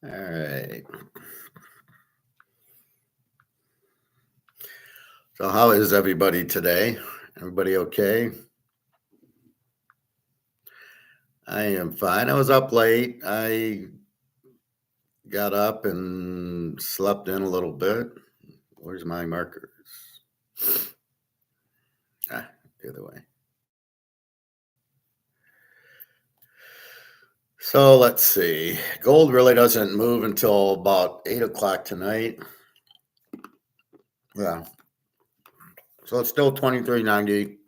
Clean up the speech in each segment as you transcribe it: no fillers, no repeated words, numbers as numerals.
All right. So how is everybody today? Everybody okay? I am fine. I was up late. I got up and slept in a little bit. Where's my markers? The other way. So let's see. Gold really doesn't move until about 8 o'clock tonight. Yeah. So it's still 23.90.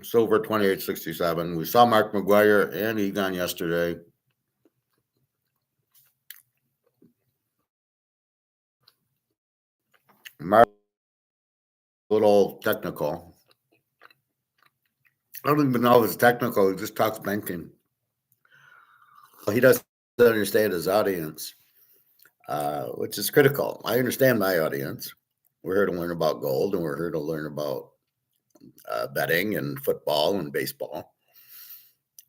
Silver 28.67. We saw Mark McGuire and Egon yesterday. Mark, a little technical. I don't even know if it's technical. He just talks banking. He doesn't understand his audience, which is critical. I understand my audience. We're here to learn about gold, and we're here to learn about betting and football and baseball.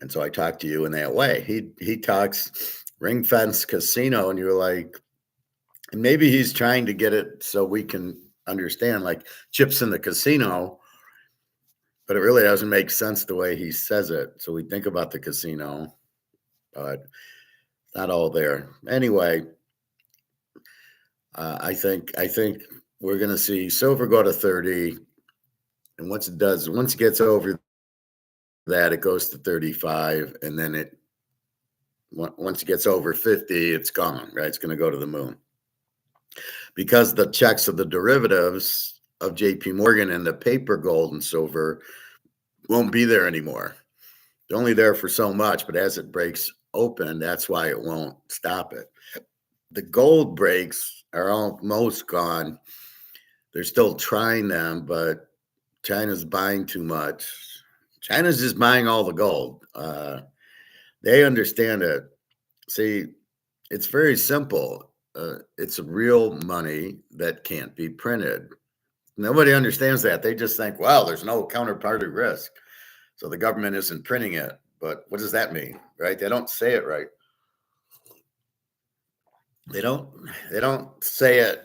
And so I talk to you in that way. He talks ring fence casino, and you're like, and maybe he's trying to get it so we can understand, like chips in the casino, but it really doesn't make sense the way he says it. So we think about the casino, but not all there. Anyway, I think we're going to see silver go to 30, and once it gets over that, it goes to 35, and then once it gets over 50, it's gone. Right? It's going to go to the moon because the checks of the derivatives of J.P. Morgan and the paper gold and silver won't be there anymore. They're only there for so much, but as it breaks open, that's why it won't stop it. The gold breaks are almost gone. They're still trying them, but China's buying too much. China's just buying all the gold. They understand it. See, it's very simple. It's real money that can't be printed. Nobody understands that. They just think, well, there's no counterparty risk, so the government isn't printing it. But what does that mean, right? They don't say it right. They don't say it.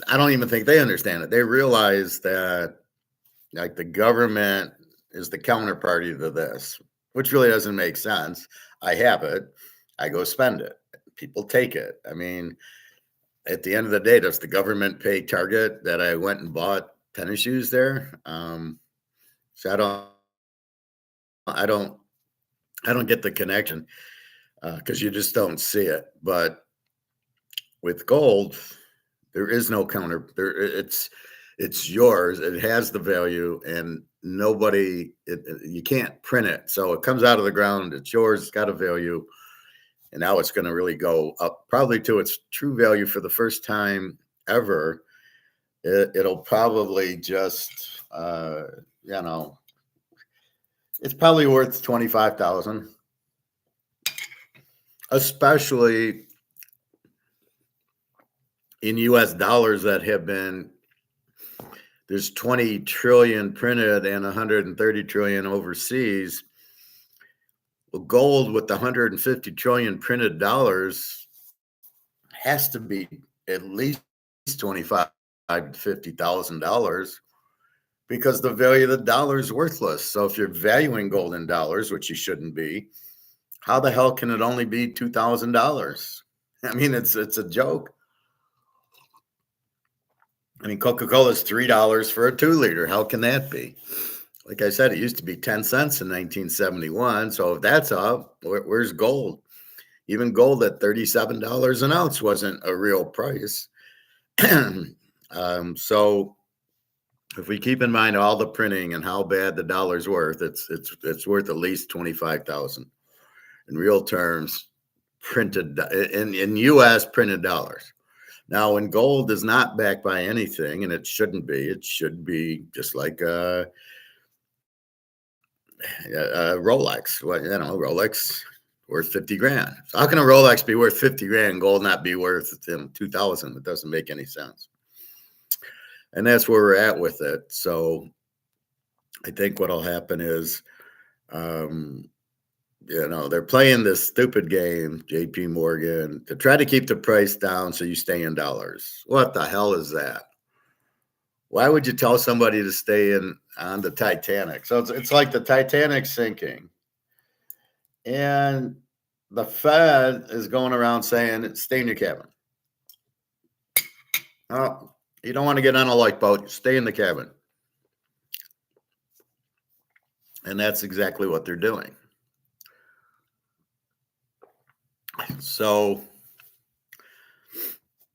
I don't even think they understand it. They realize that like the government is the counterparty to this, which really doesn't make sense. I have it. I go spend it. People take it. I mean, at the end of the day, does the government pay Target that I went and bought tennis shoes there? So I don't, I don't get the connection because you just don't see it. But with gold, there is no counter. It's yours. It has the value, and you can't print it. So it comes out of the ground. It's yours. It's got a value, and now it's going to really go up, probably to its true value for the first time ever. It'll probably just, it's probably worth 25,000, especially in U.S. dollars that have been. There's 20 trillion printed and 130 trillion overseas. Well, gold with the 150 trillion printed dollars has to be at least 25 to $50,000 because the value of the dollar is worthless. So if you're valuing gold in dollars, which you shouldn't be, how the hell can it only be $2,000? I mean, it's a joke. I mean, Coca-Cola is $3 for a 2-liter. How can that be? Like I said, it used to be 10 cents in 1971. So if that's up, where's gold? Even gold at $37 an ounce wasn't a real price. So if we keep in mind all the printing and how bad the dollar's worth, it's worth at least 25,000 in real terms, printed in U.S. printed dollars. Now, when gold is not backed by anything, and it shouldn't be, it should be just like a Rolex. Rolex worth 50 grand. So how can a Rolex be worth 50 grand and gold not be worth 2,000? It doesn't make any sense. And that's where we're at with it. So I think what'll happen is they're playing this stupid game, JP Morgan, to try to keep the price down so you stay in dollars. What the hell is that? Why would you tell somebody to stay in on the Titanic? So it's like the Titanic sinking. And the Fed is going around saying, stay in your cabin. Oh, you don't want to get on a lifeboat, stay in the cabin. And that's exactly what they're doing. So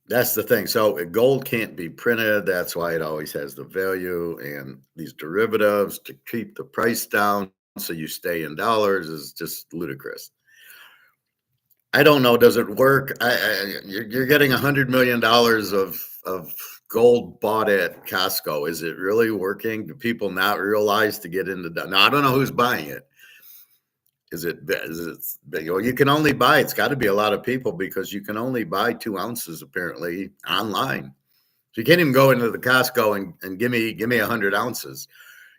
that's the thing. So gold can't be printed. That's why it always has the value. And these derivatives to keep the price down so you stay in dollars is just ludicrous. I don't know. Does it work? You're getting $100 million of gold bought at Costco. Is it really working? Do people not realize to get into that? Now, I don't know who's buying it. Is it big? Well, you can only buy, it's got to be a lot of people because you can only buy 2 ounces apparently online. So you can't even go into the Costco and give me 100 ounces.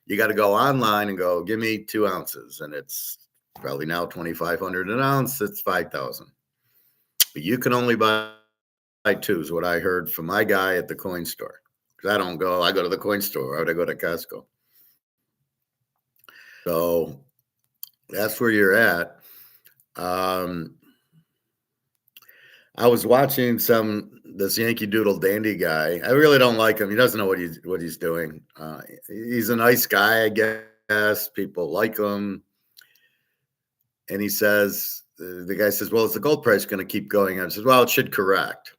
You got to go online and go, give me 2 ounces. And it's probably now 2,500 an ounce. It's 5,000. But you can only buy 2 is what I heard from my guy at the coin store. Because I go to the coin store. Why would I go to Costco? So that's where you're at. I was watching this Yankee Doodle Dandy guy. I really don't like him. He doesn't know what he's doing. He's a nice guy, I guess. People like him. And he says, the guy says, well, is the gold price going to keep going up? I says, well, it should correct.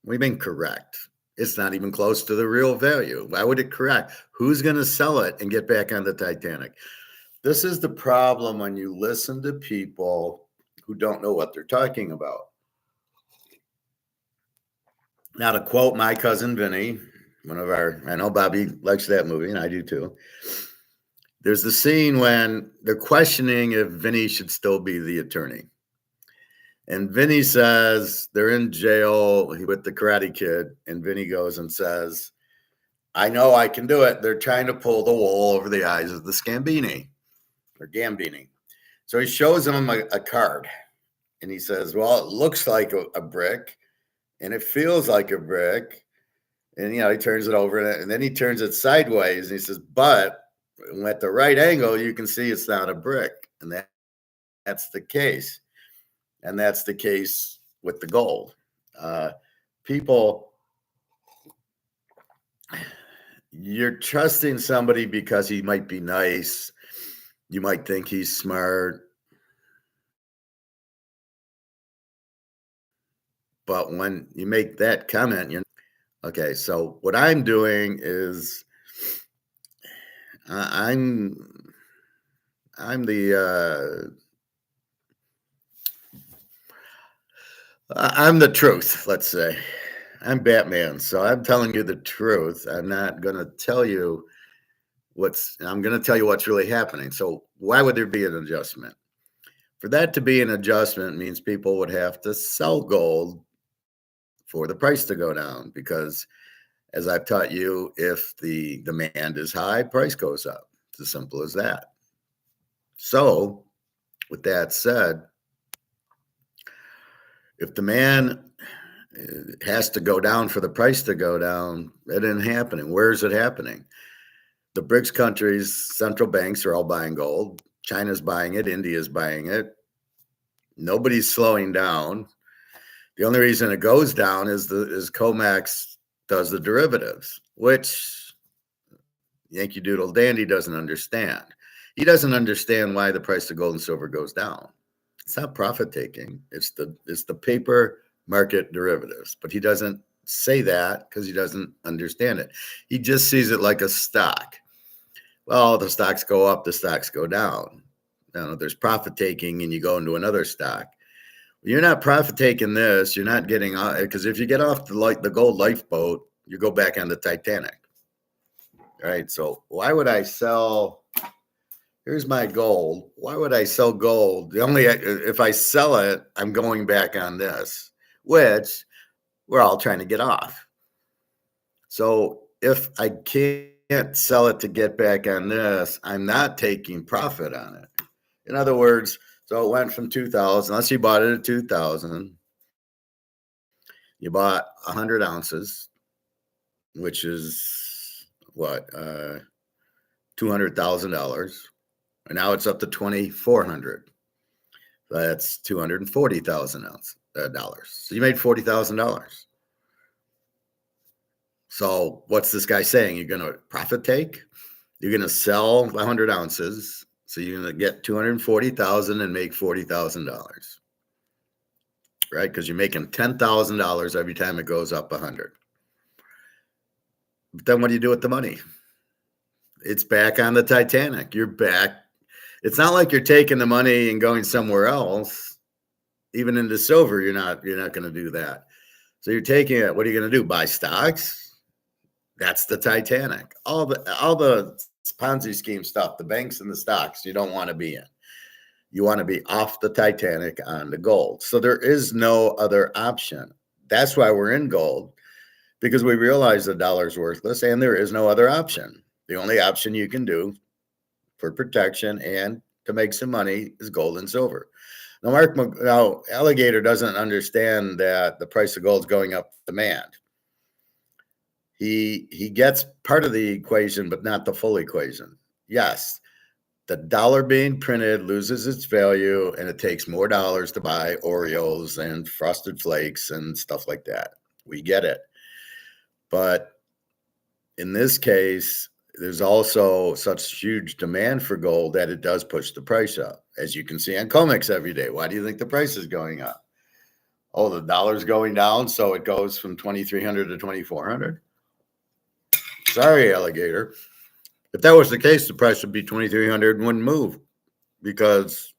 What do you mean correct? It's not even close to the real value. Why would it correct? Who's going to sell it and get back on the Titanic? This is the problem when you listen to people who don't know what they're talking about. Now, to quote my cousin Vinny, I know Bobby likes that movie, and I do too. There's the scene when they're questioning if Vinny should still be the attorney. And Vinny says they're in jail with the Karate Kid, and Vinny goes and says, I know I can do it. They're trying to pull the wool over the eyes of the Scambini. Or Gambini. So he shows him a card and he says, well, it looks like a brick and it feels like a brick. And, he turns it over and then he turns it sideways and he says, but at the right angle, you can see it's not a brick. And that's the case. And that's the case with the gold. People, you're trusting somebody because he might be nice. You might think he's smart. But when you make that comment, okay, so what I'm doing is I'm the truth, let's say. I'm Batman, so I'm telling you the truth. I'm not going to tell you I'm going to tell you what's really happening. So why would there be an adjustment? For that to be an adjustment means people would have to sell gold for the price to go down because, as I've taught you, if the demand is high, price goes up. It's as simple as that. So with that said, if demand has to go down for the price to go down, it isn't happening. Where is it happening? The BRICS countries' central banks are all buying gold. China's buying it. India's buying it. Nobody's slowing down. The only reason it goes down is COMEX does the derivatives, which Yankee Doodle Dandy doesn't understand. He doesn't understand why the price of gold and silver goes down. It's not profit taking. It's the paper market derivatives. But he doesn't say that because he doesn't understand it. He just sees it like a stock. Well, the stocks go up, the stocks go down. There's profit taking and you go into another stock. You're not profit taking this. You're not getting on, because if you get off the gold lifeboat, you go back on the Titanic. All right. So why would I sell? Here's my gold. Why would I sell gold? If I sell it, I'm going back on this, which we're all trying to get off. So if I can't sell it to get back on this, I'm not taking profit on it. In other words, so it went from 2000. Let's say you bought it at 2000. You bought 100 ounces, which is what, $200,000. And now it's up to 2,400. That's $240,000. So you made $40,000. So what's this guy saying? You're going to profit take? You're going to sell 100 ounces. So you're going to get 240,000 and make $40,000, right? Because you're making $10,000 every time it goes up 100. But then what do you do with the money? It's back on the Titanic. You're back. It's not like you're taking the money and going somewhere else. Even into silver, you're not going to do that. So you're taking it. What are you going to do? Buy stocks? That's the Titanic. All the Ponzi scheme stuff, the banks and the stocks, you don't want to be in. You want to be off the Titanic on the gold. So there is no other option. That's why we're in gold, because we realize the dollar's worthless and there is no other option. The only option you can do for protection and to make some money is gold and silver. Now, Alligator doesn't understand that the price of gold is going up with demand. He gets part of the equation, but not the full equation. Yes, the dollar being printed loses its value, and it takes more dollars to buy Oreos and Frosted Flakes and stuff like that. We get it. But in this case, there's also such huge demand for gold that it does push the price up, as you can see on COMEX every day. Why do you think the price is going up? Oh, the dollar's going down, so it goes from 2,300 to 2,400. Sorry, Alligator. If that was the case, the price would be 2,300 and wouldn't move because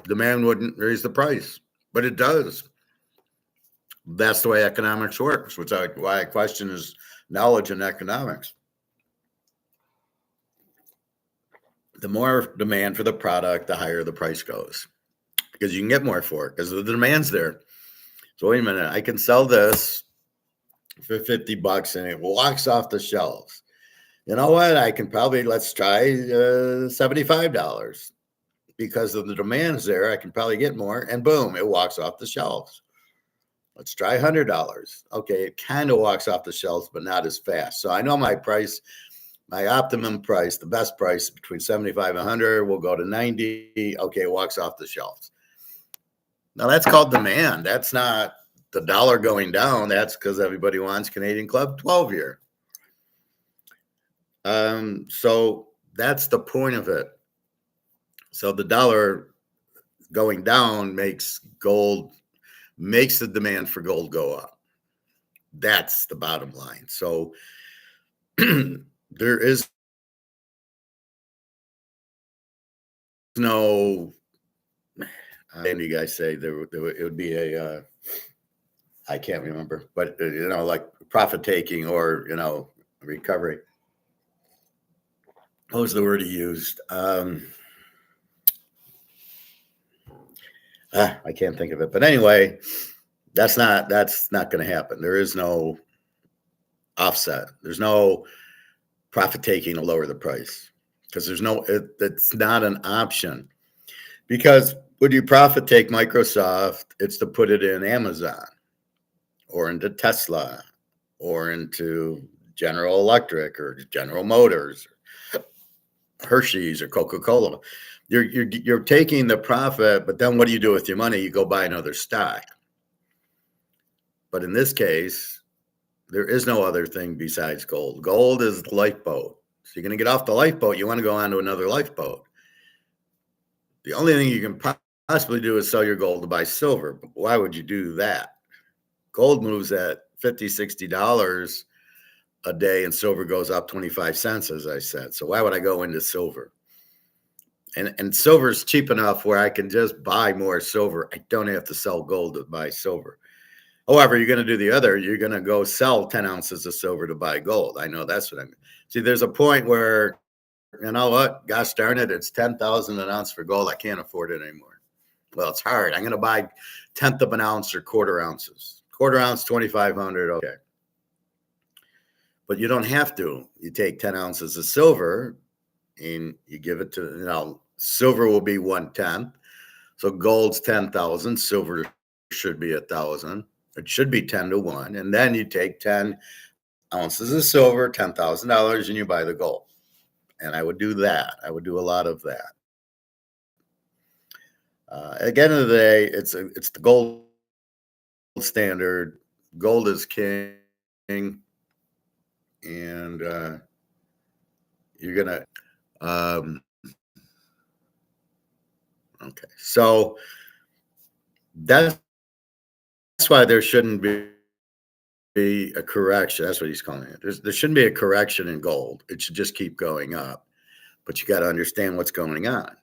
demand wouldn't raise the price. But it does. That's the way economics works, which is why I question his knowledge in economics. The more demand for the product, the higher the price goes because you can get more for it because the demand's there. So wait a minute, I can sell this for $50 and it walks off the shelves. You know what? I can probably, let's try $75 because of the demand's there. I can probably get more and boom, it walks off the shelves. Let's try $100. Okay, it kind of walks off the shelves, but not as fast. So I know my price, my optimum price, the best price between 75 and 100 will go to 90. Okay, it walks off the shelves. Now that's called demand. That's not the dollar going down. That's because everybody wants Canadian Club 12-year. So that's the point of it. So the dollar going down makes the demand for gold go up. That's the bottom line. So there is no, and you guys say it would be a, I can't remember, but like profit taking or, recovery. What was the word he used? I can't think of it, but anyway, that's not going to happen. There is no offset. There's no profit taking to lower the price because it's not an option. Because would you profit take Microsoft? It's to put it in Amazon or into Tesla or into General Electric or General Motors, or Hershey's or Coca-Cola. You're taking the profit, but then what do you do with your money? You go buy another stock. But in this case, there is no other thing besides gold. Gold is the lifeboat. So you're going to get off the lifeboat. You want to go on to another lifeboat. The only thing you can possibly do is sell your gold to buy silver. But why would you do that? Gold moves at $50, $60 a day and silver goes up 25 cents, as I said. So why would I go into silver? And silver is cheap enough where I can just buy more silver. I don't have to sell gold to buy silver. However, you're going to do the other. You're going to go sell 10 ounces of silver to buy gold. I know that's what I mean. See, there's a point where, you know what? Gosh darn it, it's $10,000 an ounce for gold. I can't afford it anymore. Well, it's hard. I'm going to buy 1/10 of an ounce or quarter ounces. Quarter ounce, 2,500. Okay. But you don't have to. You take 10 ounces of silver and you give it to, silver will be 1/10. So gold's 10,000, silver should be 1,000. It should be 10 to 1. And then you take 10 ounces of silver, $10,000, and you buy the gold. And I would do that. I would do a lot of that. At the end of the day, it's the gold standard. Gold is king, and you're gonna. Okay, so that's why there shouldn't be a correction. That's what he's calling it. There shouldn't be a correction in gold. It should just keep going up. But you got to understand what's going on.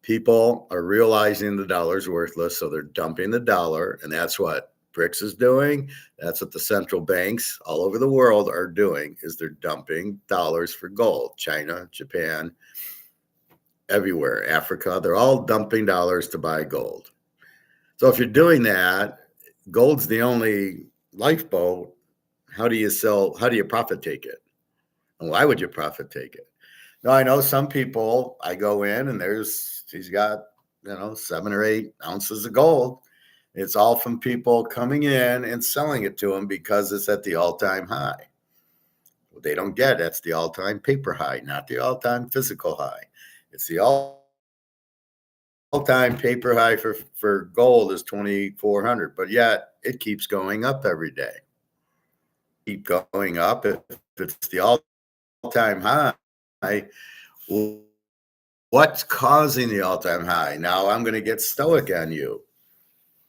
People are realizing the dollar's worthless, so they're dumping the dollar, and that's what BRICS is doing. That's what the central banks all over the world are doing, is they're dumping dollars for gold. China, Japan, everywhere, Africa, they're all dumping dollars to buy gold. So if you're doing that, gold's the only lifeboat. How do you profit take it? And why would you profit take it? No, I know some people, I go in and he's got, 7 or 8 ounces of gold. It's all from people coming in and selling it to them because it's at the all-time high. What they don't get, that's the all-time paper high, not the all-time physical high. It's the all-time paper high for gold is 2,400, but yet it keeps going up every day. Keep going up. If it's the all-time high, well, what's causing the all-time high? Now I'm going to get Stoic on you.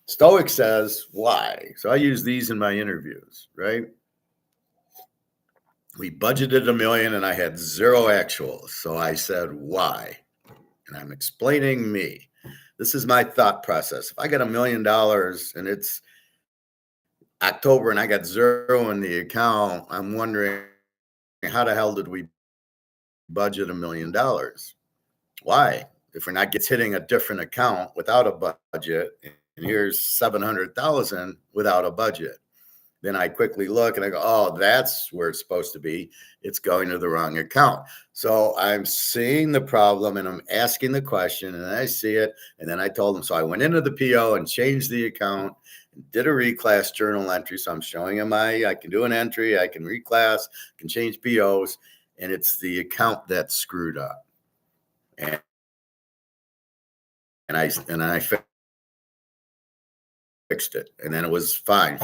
Stoic says, why? So I use these in my interviews, right? We budgeted $1 million and I had 0 actuals. So I said, why? And I'm explaining me. This is my thought process. If I got $1 million and it's October and I got 0 in the account, I'm wondering, how the hell did we budget $1 million? Why? If we're not hitting a different account without a budget, and here's 700,000 without a budget, then I quickly look and I go, oh, that's where it's supposed to be. It's going to the wrong account. So I'm seeing the problem and I'm asking the question and I see it. And then I told them, so I went into the PO and changed the account and did a reclass journal entry. So I'm showing them I can do an entry, I can reclass, can change POs, and it's the account that's screwed up. And I fixed it, and then it was fine.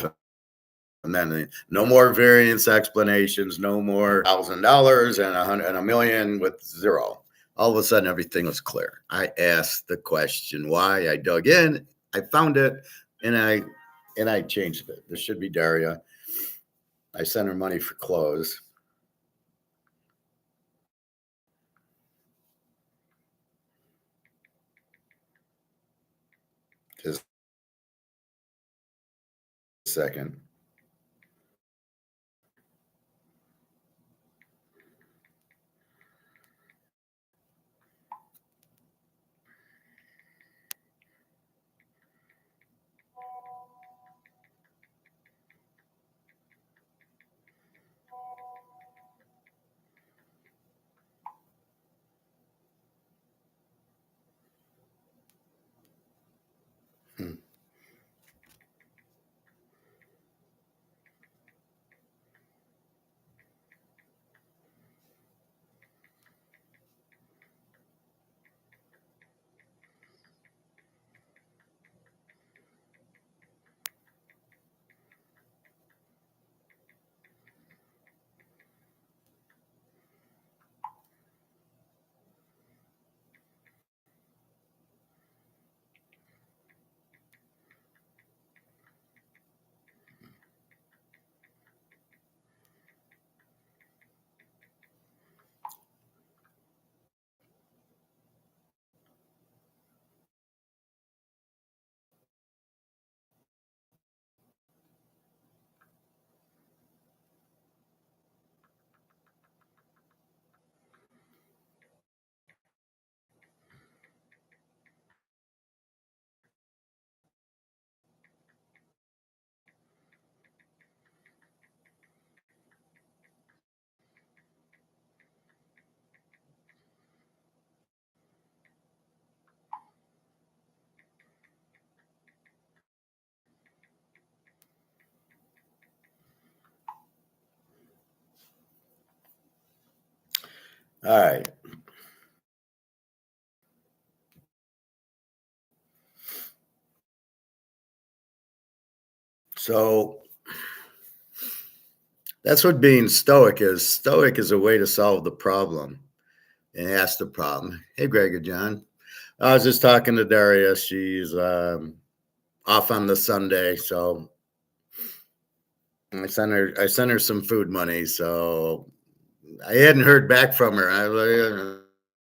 And then no more variance explanations, no more $1,000 and $100 and $1 million with 0. All of a sudden, everything was clear. I asked the question why. I dug in, I found it, and I changed it. This should be Daria. I sent her money for clothes. Just a second. Hmm. All right. So that's what being stoic is. Stoic is a way to solve the problem and ask the problem. Hey, Greg or John. I was just talking to Daria. She's off on the Sunday, so I sent her some food money. So I hadn't heard back from her.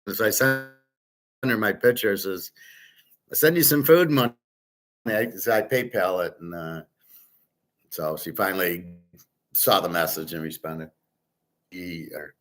So I sent her my picture. Says I send you some food money. So I PayPal it, and so she finally saw the message and responded. Or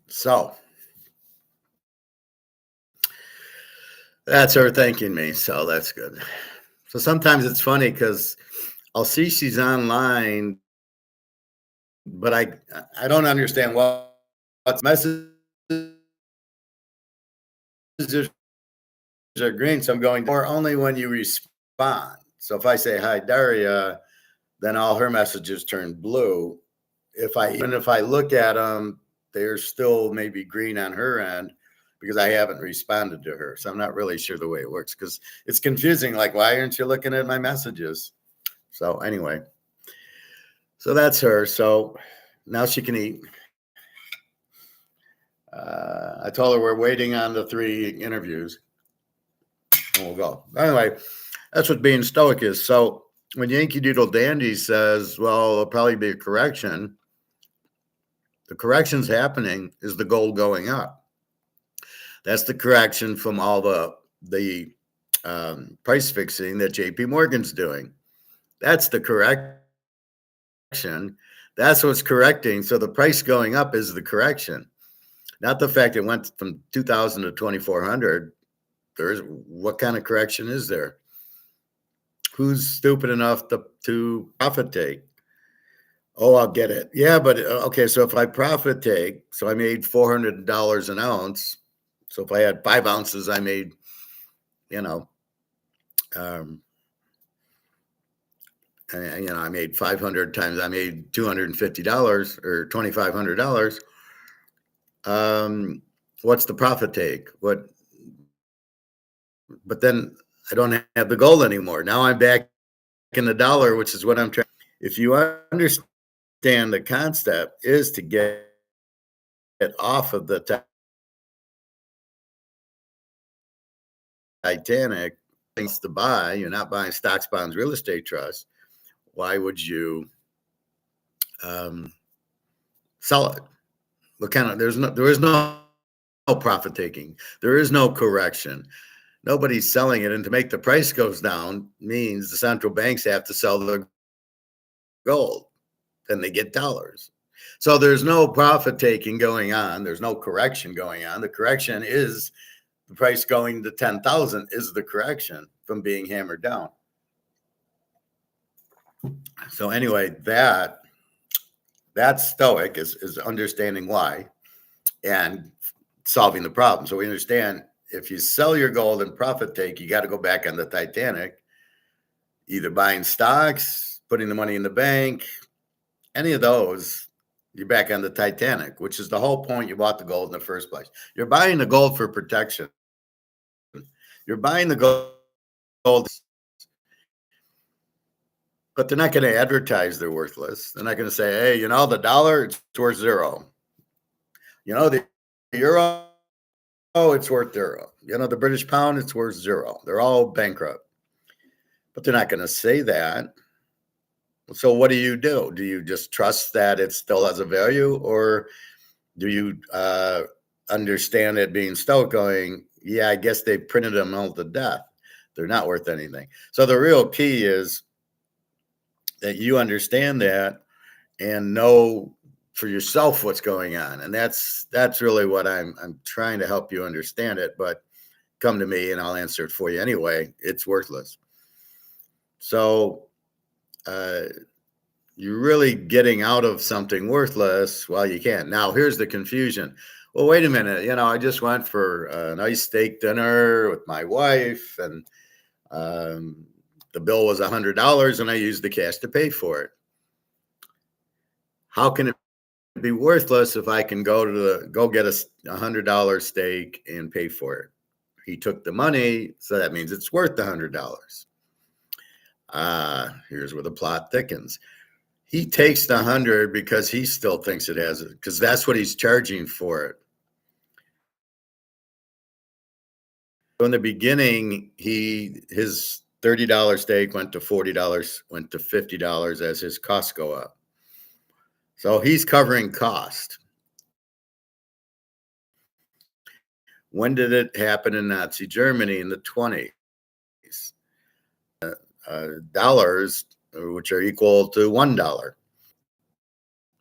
so that's her thanking me. So that's good. So sometimes it's funny because I'll see she's online, but I don't understand what's messages are green. So I'm going or only when you respond. So if I say hi Daria, then all her messages turn blue. If I look at them, they're still maybe green on her end because I haven't responded to her. So I'm not really sure the way it works because it's confusing. Like, why aren't you looking at my messages? So anyway, so that's her. So now she can eat. I told her we're waiting on the 3 interviews, and we'll go. Anyway, that's what being stoic is. So when Yankee Doodle Dandy says, "Well, it'll probably be a correction," the correction's happening is the gold going up. That's the correction from all the price fixing that J.P. Morgan's doing. That's the correction. That's what's correcting. So the price going up is the correction, not the fact it went from 2,000 to 2,400. There's what kind of correction is there? Who's stupid enough to profit take? Oh, I'll get it. Yeah, but okay. So if I profit take, so I made $400 an ounce. So if I had 5 ounces, I made, you know, um, I made 500 times. I made $250 or $2,500. What's the profit take? What? But then I don't have the gold anymore. Now I'm back in the dollar, which is what I'm trying. If you understand the concept, is to get off of the Titanic things to buy. You're not buying stocks, bonds, real estate trusts. Why would you um, sell it? What kind of there is no profit taking. There is no correction. Nobody's selling it, and to make the price goes down means the central banks have to sell the gold, then they get dollars. So there's no profit taking going on. There's no correction going on. The correction is the price going to 10,000 is the correction from being hammered down. So anyway, that's stoic is understanding why and solving the problem. So we understand if you sell your gold and profit take, you got to go back on the Titanic, either buying stocks, putting the money in the bank, any of those, you're back on the Titanic, which is the whole point you bought the gold in the first place. You're buying the gold for protection. You're buying the gold, but they're not going to advertise they're worthless. They're not going to say, hey, the dollar, it's worth zero. The euro, it's worth zero. The British pound, it's worth zero. They're all bankrupt. But they're not going to say that. So what do? Do you just trust that it still has a value, or do you understand it being stoic going, yeah, I guess they printed them all to death. They're not worth anything. So the real key is that you understand that and know for yourself what's going on. And that's really what I'm trying to help you understand it. But come to me and I'll answer it for you anyway. It's worthless. So you're really getting out of something worthless. Well, you can't. Now, here's the confusion. Well, wait a minute. I just went for a nice steak dinner with my wife, and the bill was $100, and I used the cash to pay for it. How can it be worthless if I can go get a $100 steak and pay for it? He took the money, so that means it's worth the $100. Here's where the plot thickens. He takes the 100 because he still thinks it has it, because that's what he's charging for it. So in the beginning, his $30 steak went to $40, went to $50 as his costs go up. So he's covering cost. When did it happen in Nazi Germany? In the 20s. Dollars, which are equal to $1.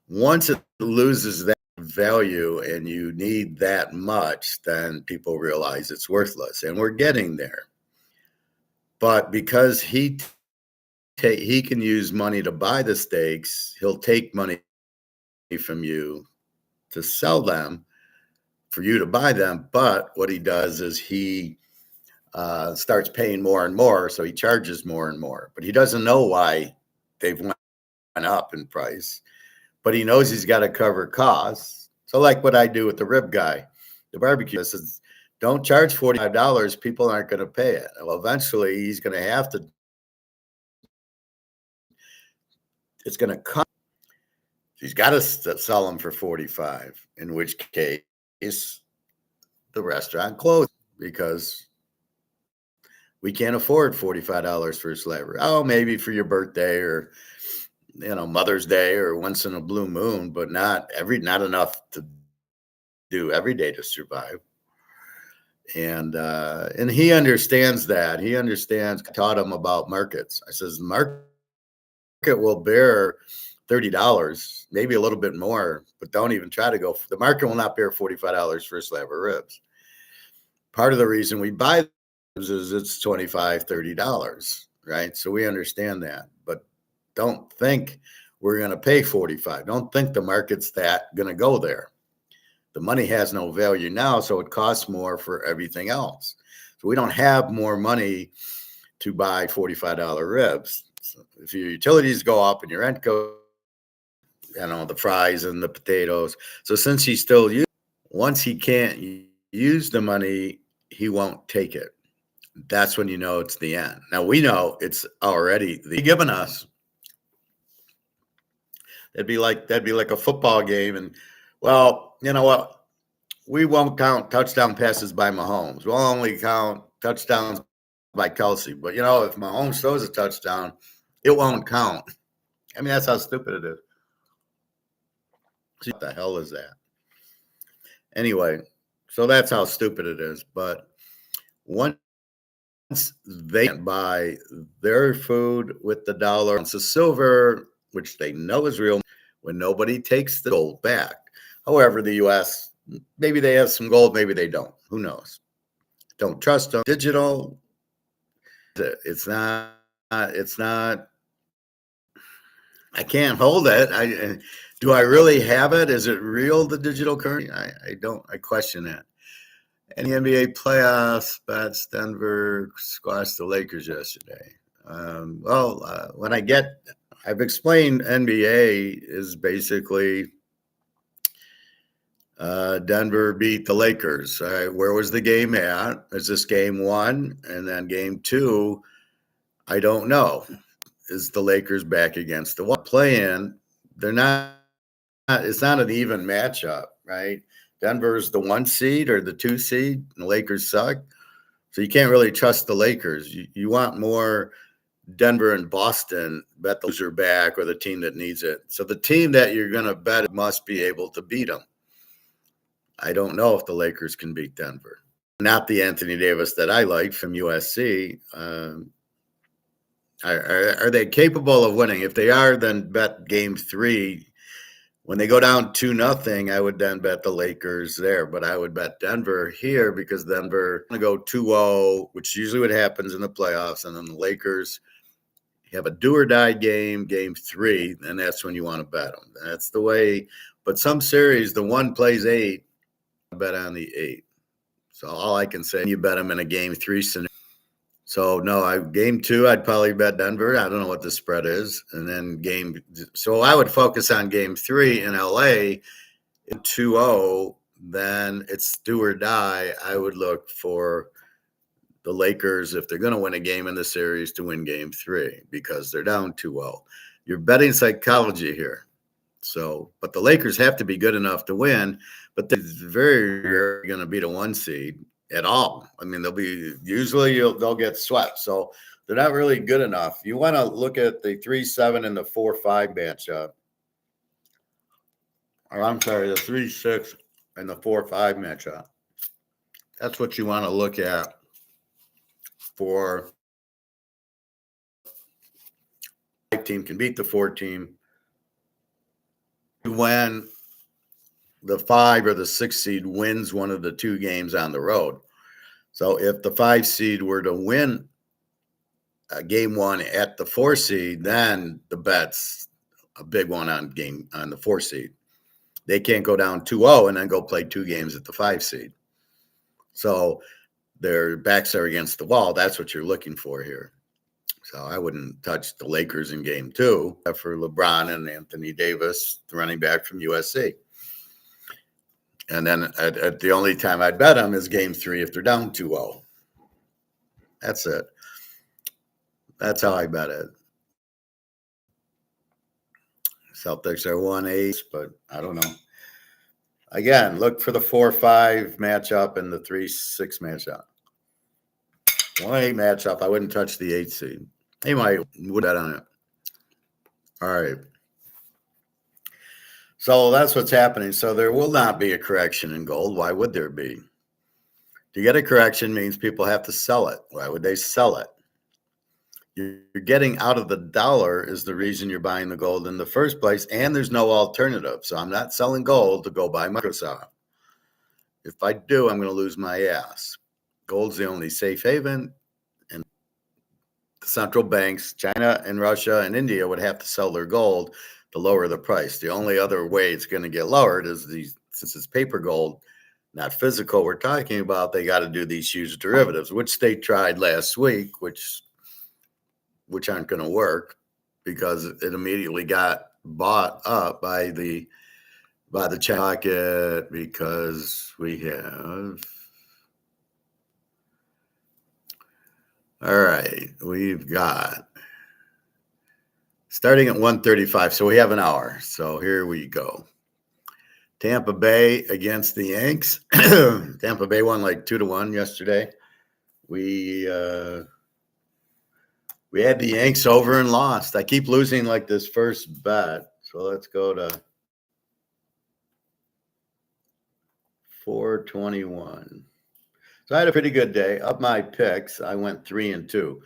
Once it loses that value and you need that much, then people realize it's worthless, and we're getting there. But because he can use money to buy the steaks, he'll take money from you to sell them for you to buy them. But what he does is he starts paying more and more, so he charges more and more. But he doesn't know why they've went up in price, but he knows he's got to cover costs. So like what I do with the rib guy, the barbecue, says, don't charge $45. People aren't going to pay it. Well, eventually he's going to have to. It's going to cost. He's got to sell them for $45, in which case the restaurant closes because we can't afford $45 for a slab. Oh, maybe for your birthday or Mother's Day or once in a blue moon, but not enough to do every day to survive. And he understands that. He understands. I taught him about markets. I says, market will bear $30, maybe a little bit more, but don't even try to go. The market will not bear $45 for a slab of ribs. Part of the reason we buy ribs is it's $25, $30, right? So we understand that, but don't think we're going to pay $45. Don't think the market's going to go there. The money has no value now, so it costs more for everything else. So we don't have more money to buy $45 ribs. So if your utilities go up and your rent goes, the fries and the potatoes. So since he's still once he can't use the money, he won't take it. That's when you know it's the end. Now we know it's already given us. That'd be like a football game, and well, you know what? We won't count touchdown passes by Mahomes. We'll only count touchdowns by Kelsey. But if Mahomes throws a touchdown, it won't count. I mean, that's how stupid it is. What the hell is that? Anyway, so that's how stupid it is. But once they buy their food with the dollar ounce of silver, which they know is real, when nobody takes the gold back. However, the U.S., maybe they have some gold, maybe they don't. Who knows? Don't trust them. Digital, it's not. I can't hold it. Do I really have it? Is it real, the digital currency? I don't. I question that. And the NBA playoffs, bets, Denver squashed the Lakers yesterday. When I've explained NBA is basically Denver beat the Lakers. All right, where was the game at? Is this game 1? And then game 2, I don't know. Is the Lakers back against the wall? Play-in, they're not. It's not an even matchup, right? Denver's the 1 seed or the 2 seed, and the Lakers suck. So you can't really trust the Lakers. You want more Denver and Boston, bet the loser back or the team that needs it. So the team that you're going to bet must be able to beat them. I don't know if the Lakers can beat Denver. Not the Anthony Davis that I like from USC. Are they capable of winning? If they are, then bet game 3 When they go down 2-0, I would then bet the Lakers there, but I would bet Denver here because Denver going to go 2-0, which usually what happens in the playoffs, and then the Lakers have a do or die game, game 3, and that's when you want to bet them. That's the way. But some series, the one plays 8, bet on the 8. So all I can say, you bet them in a game 3 scenario. So no, game 2, I'd probably bet Denver. I don't know what the spread is. And then so I would focus on game 3 in LA in 2-0. Then it's do or die. I would look for the Lakers, if they're going to win a game in the series, to win game 3 because they're down 2-0. You're betting psychology here. So, but the Lakers have to be good enough to win, but they're very rarely going to beat a 1 seed at all. I mean, they'll get swept. So they're not really good enough. You want to look at the 3-7 and the 4-5 matchup. Or I'm sorry, the 3-6 and the 4-5 matchup. That's what you want to look at for 5 team can beat the 4 team when the 5 or the 6 seed wins one of the 2 games on the road. So if the 5 seed were to win game 1 at the 4 seed, then the bet's a big one on the 4 seed. They can't go down 2-0 and then go play 2 games at the 5 seed. So their backs are against the wall. That's what you're looking for here. So I wouldn't touch the Lakers in game 2 for LeBron and Anthony Davis, the running back from USC. And then at the only time I'd bet them is game 3 if they're down 2-0. That's it. That's how I bet it. Celtics are 1-8, but I don't know. Again, look for the 4-5 matchup and the 3-6 matchup. 1-8 matchup, I wouldn't touch the 8 seed. They might would bet on it. All right. So that's what's happening. So there will not be a correction in gold. Why would there be? To get a correction means people have to sell it. Why would they sell it? You're getting out of the dollar is the reason you're buying the gold in the first place, and there's no alternative. So I'm not selling gold to go buy Microsoft. If I do, I'm going to lose my ass. Gold's the only safe haven, and the central banks, China and Russia and India, would have to sell their gold to lower the price. The only other way it's going to get lowered is since it's paper gold, not physical, we're talking about, they got to do these huge derivatives, which they tried last week, which aren't going to work because it immediately got bought up by the market because we have. All right, we've got starting at 1:35, so we have an hour. So here we go. Tampa Bay against the Yanks. Tampa Bay won like 2-1 yesterday. We had the Yanks over and lost. I keep losing like this first bet. So let's go to 421. So I had a pretty good day. Up my picks, I went 3-2.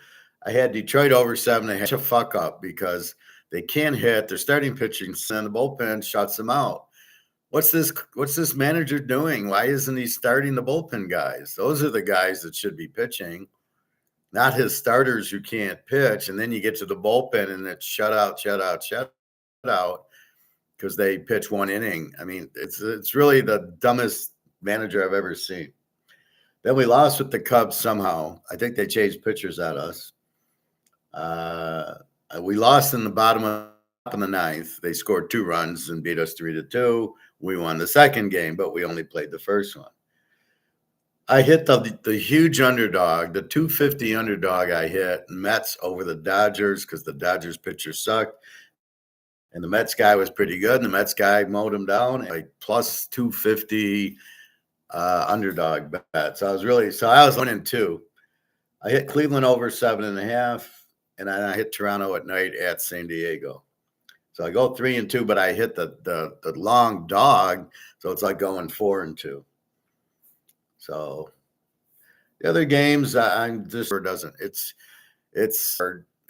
I had Detroit over 7.5. A fuck up because they can't hit. Their starting pitching, and the bullpen shuts them out. What's this manager doing? Why isn't he starting the bullpen guys? Those are the guys that should be pitching, not his starters who can't pitch. And then you get to the bullpen and it's shut out because they pitch 1 inning. I mean, it's really the dumbest manager I've ever seen. Then we lost with the Cubs somehow. I think they changed pitchers at us. We lost in the bottom of the 9th. They scored 2 runs and beat us 3-2. We won the second game, but we only played the first one. I hit the huge underdog, the 250 underdog I hit, Mets over the Dodgers because the Dodgers pitcher sucked. And the Mets guy was pretty good. And the Mets guy mowed him down, like plus 250 underdog bet. So I was 1-2. I hit Cleveland over 7.5, and then I hit Toronto at night at San Diego. So I go 3-2, but I hit the long dog, so it's like going 4-2. So the other games, I'm just doesn't. It's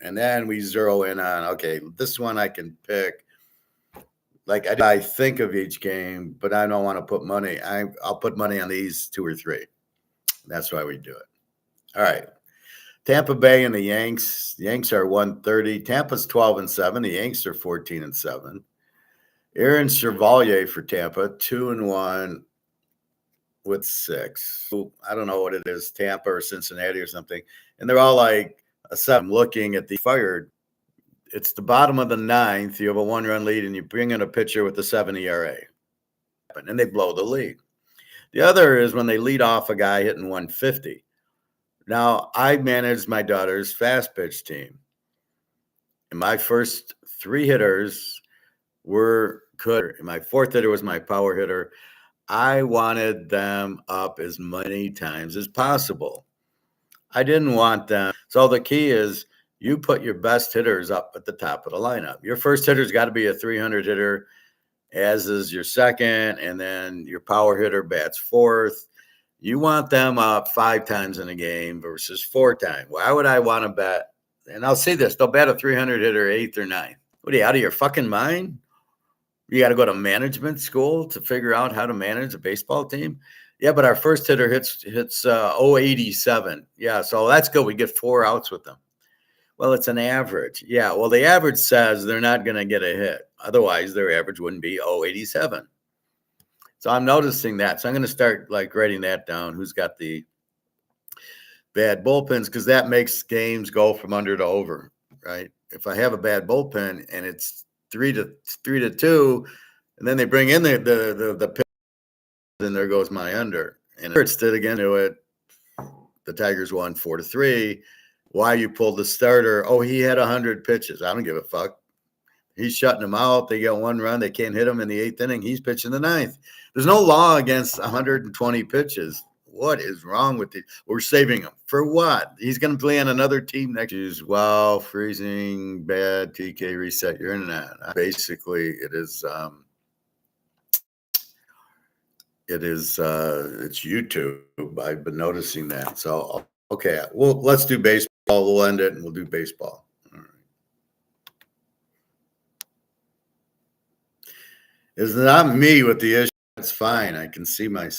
and then we zero in on, okay, this one I can pick. like I think of each game, but I don't want to put money. I'll put money on these 2 or 3. That's why we do it. All right. Tampa Bay and the Yanks. The Yanks are 130. Tampa's 12-7. The Yanks are 14-7. Aaron Chevalier for Tampa, 2-1 with 6. I don't know what it is, Tampa or Cincinnati or something. And they're all like a 7. Looking at the fired. It's the bottom of the 9th. You have a 1-run lead, and you bring in a pitcher with a 7 ERA. And they blow the lead. The other is when they lead off a guy hitting 150. Now, I managed my daughter's fast pitch team. And my first 3 hitters were good. My 4th hitter was my power hitter. I wanted them up as many times as possible. I didn't want them. So the key is you put your best hitters up at the top of the lineup. Your first hitter's got to be a 300 hitter, as is your second, and then your power hitter bats 4th. You want them up 5 times in a game versus 4 times. Why would I want to bet? And I'll say this, they'll bat a 300 hitter 8th or 9th. What are you, out of your fucking mind? You got to go to management school to figure out how to manage a baseball team? Yeah, but our first hitter hits 087. Yeah, so that's good. We get 4 outs with them. Well, it's an average. Yeah, well, the average says they're not going to get a hit. Otherwise, their average wouldn't be 087. So I'm noticing that. So I'm going to start like writing that down. Who's got the bad bullpens? Because that makes games go from under to over, right? If I have a bad bullpen and it's 3-2, and then they bring in the pitch, then there goes my under. And it did again to it. The Tigers won 4-3. Why you pulled the starter? Oh, he had 100 pitches. I don't give a fuck. He's shutting them out. They get 1 run. They can't hit him in the 8th inning. He's pitching the 9th. There's no law against 120 pitches. What is wrong with it? We're saving him. For what? He's going to play on another team next year. Wow, freezing, bad, TK, reset your internet. Basically, it's YouTube. I've been noticing that. So, okay, well, let's do baseball. We'll end it, and we'll do baseball. All right. It's not me with the issue. It's fine. I can see myself.